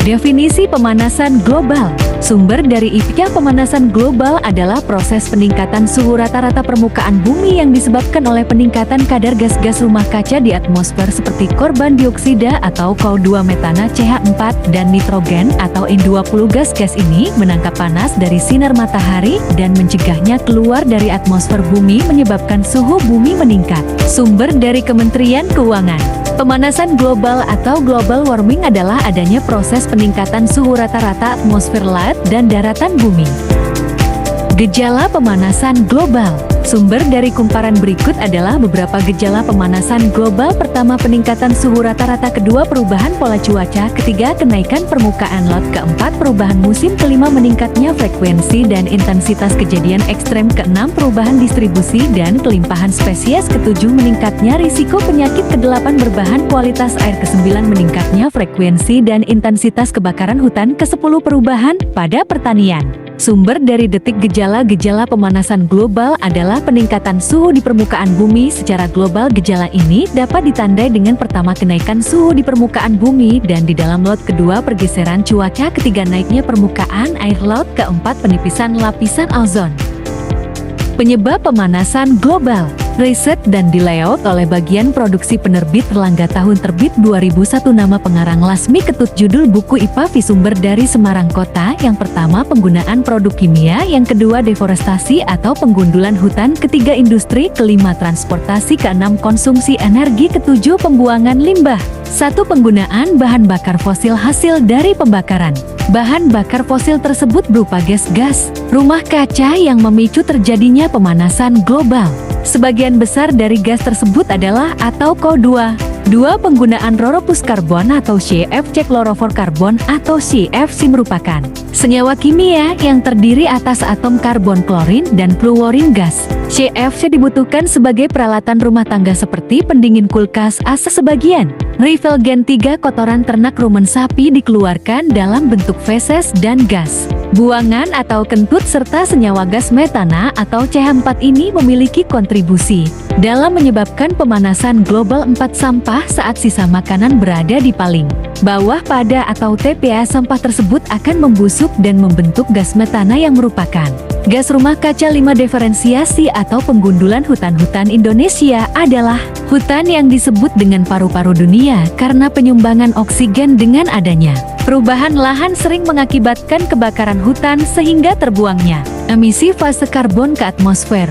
Definisi pemanasan global. Sumber dari IPCC. Pemanasan global adalah proses peningkatan suhu rata-rata permukaan bumi yang disebabkan oleh peningkatan kadar gas-gas rumah kaca di atmosfer seperti karbon dioksida atau CO2, metana, CH4, dan nitrogen atau N20. Gas-gas ini menangkap panas dari sinar matahari dan mencegahnya keluar dari atmosfer bumi, menyebabkan suhu bumi meningkat. Sumber dari Kementerian Keuangan. Pemanasan global atau global warming adalah adanya proses peningkatan suhu rata-rata atmosfer laut dan daratan bumi. Gejala pemanasan global. Sumber dari kumparan berikut adalah beberapa gejala pemanasan global. Pertama, peningkatan suhu rata-rata. Kedua, perubahan pola cuaca. Ketiga, kenaikan permukaan laut. Keempat, perubahan musim. Kelima, meningkatnya frekuensi dan intensitas kejadian ekstrem. Keenam, perubahan distribusi dan kelimpahan spesies. Ketujuh, meningkatnya risiko penyakit. Kedelapan, berbahan kualitas air. Kesembilan, meningkatnya frekuensi dan intensitas kebakaran hutan. Kesepuluh, perubahan pada pertanian. Sumber dari Detik. Gejala-gejala pemanasan global adalah peningkatan suhu di permukaan bumi secara global. Gejala ini dapat ditandai dengan pertama, kenaikan suhu di permukaan bumi dan di dalam laut. Kedua, pergeseran cuaca. Ketiga, naiknya permukaan air laut. Keempat, penipisan lapisan ozon. Penyebab pemanasan global. Riset dan di layout oleh bagian produksi penerbit Erlangga, tahun terbit 2001. Nama pengarang Lasmi Ketut. Judul buku IPA Sumber dari Semarang Kota. Yang pertama, penggunaan produk kimia. Yang kedua, deforestasi atau penggundulan hutan. Ketiga, industri. Kelima, transportasi. Keenam, konsumsi energi. Ketujuh, pembuangan limbah. 1. Penggunaan bahan bakar fosil. Hasil dari pembakaran bahan bakar fosil tersebut berupa gas-gas rumah kaca yang memicu terjadinya pemanasan global. Sebagian besar dari gas tersebut adalah atau CO2. 2. Penggunaan roropuskarbon atau CFC. Klorofluorkarbon atau CFC merupakan senyawa kimia yang terdiri atas atom karbon, klorin, dan fluorin. Gas CFC dibutuhkan sebagai peralatan rumah tangga seperti pendingin kulkas, AC. Sebagian refrigeran. 3. Kotoran ternak, rumen sapi dikeluarkan dalam bentuk feses dan gas buangan atau kentut, serta senyawa gas metana atau CH4 ini memiliki kontribusi dalam menyebabkan pemanasan global. 4. Sampah. Saat sisa makanan berada di paling bawah pada atau TPA, sampah tersebut akan membusuk dan membentuk gas metana yang merupakan gas rumah kaca. 5. Diferensiasi atau penggundulan hutan-hutan. Indonesia adalah hutan yang disebut dengan paru-paru dunia karena penyumbangan oksigen. Dengan adanya perubahan lahan sering mengakibatkan kebakaran hutan sehingga terbuangnya emisi fase karbon ke atmosfer.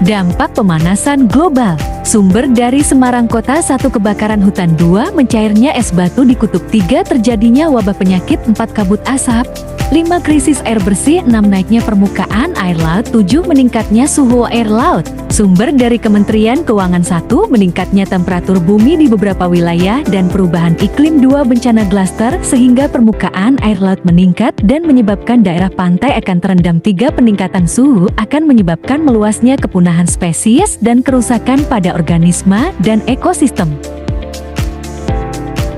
Dampak pemanasan global. Sumber dari Semarang Kota. 1. Kebakaran hutan. 2. Mencairnya es batu di kutub. 3. Terjadinya wabah penyakit. 4. Kabut asap. 5. Krisis air bersih. 6. Naiknya permukaan air laut. 7. Meningkatnya suhu air laut. Sumber dari Kementerian Keuangan. 1. Meningkatnya temperatur bumi di beberapa wilayah dan perubahan iklim. 2. Bencana klaster sehingga permukaan air laut meningkat dan menyebabkan daerah pantai akan terendam. 3. Peningkatan suhu akan menyebabkan meluasnya kepunahan spesies dan kerusakan pada organisme dan ekosistem.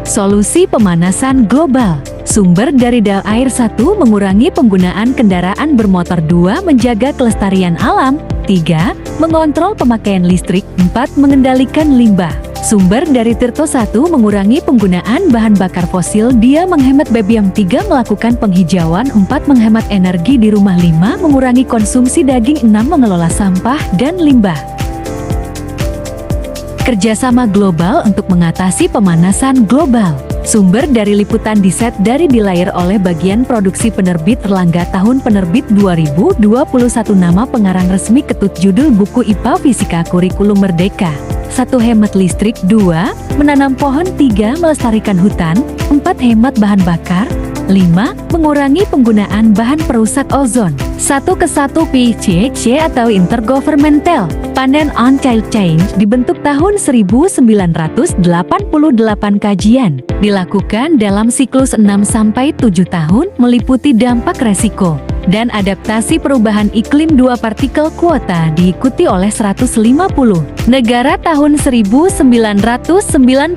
Solusi pemanasan global. Sumber dari dal air. 1. Mengurangi penggunaan kendaraan bermotor. 2. Menjaga kelestarian alam. 3. Mengontrol pemakaian listrik. 4. Mengendalikan limbah. Sumber dari Tirto. 1. Mengurangi penggunaan bahan bakar fosil. Dia menghemat BBM. 3. Melakukan penghijauan. 4. Menghemat energi di rumah. 5. Mengurangi konsumsi daging. 6. Mengelola sampah dan limbah. Kerjasama global untuk mengatasi pemanasan global. Sumber dari liputan diset dari dilayer oleh bagian produksi penerbit Erlangga, tahun penerbit 2021. Nama pengarang resmi Ketut. Judul buku IPA Fisika Kurikulum Merdeka. 1. Hemat listrik. 2. Menanam pohon. 3. Melestarikan hutan. 4. Hemat bahan bakar. 5. Mengurangi penggunaan bahan perusak ozon. 1 ke 1 PCC atau Intergovernmental Panel on Climate Change dibentuk tahun 1988. Kajian dilakukan dalam siklus 6-7 tahun meliputi dampak resiko dan adaptasi perubahan iklim. 2 partikel kuota diikuti oleh 150 negara. Tahun 1992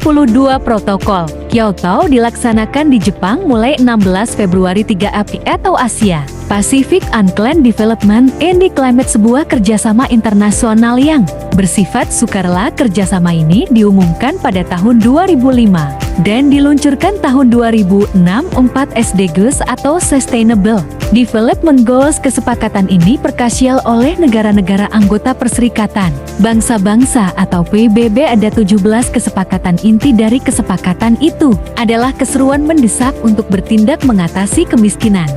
Protokol Kyoto dilaksanakan di Jepang mulai 16 Februari 3 April atau Asia. Pacific Unclaimed Development and Climate, sebuah kerjasama internasional yang bersifat sukarela. Kerjasama ini diumumkan pada tahun 2005 dan diluncurkan tahun 2006. 4 SDGs atau Sustainable Development Goals. Kesepakatan ini perkasial oleh negara-negara anggota Perserikatan Bangsa-Bangsa atau PBB. Ada 17 kesepakatan. Inti dari kesepakatan itu adalah keseruan mendesak untuk bertindak mengatasi kemiskinan,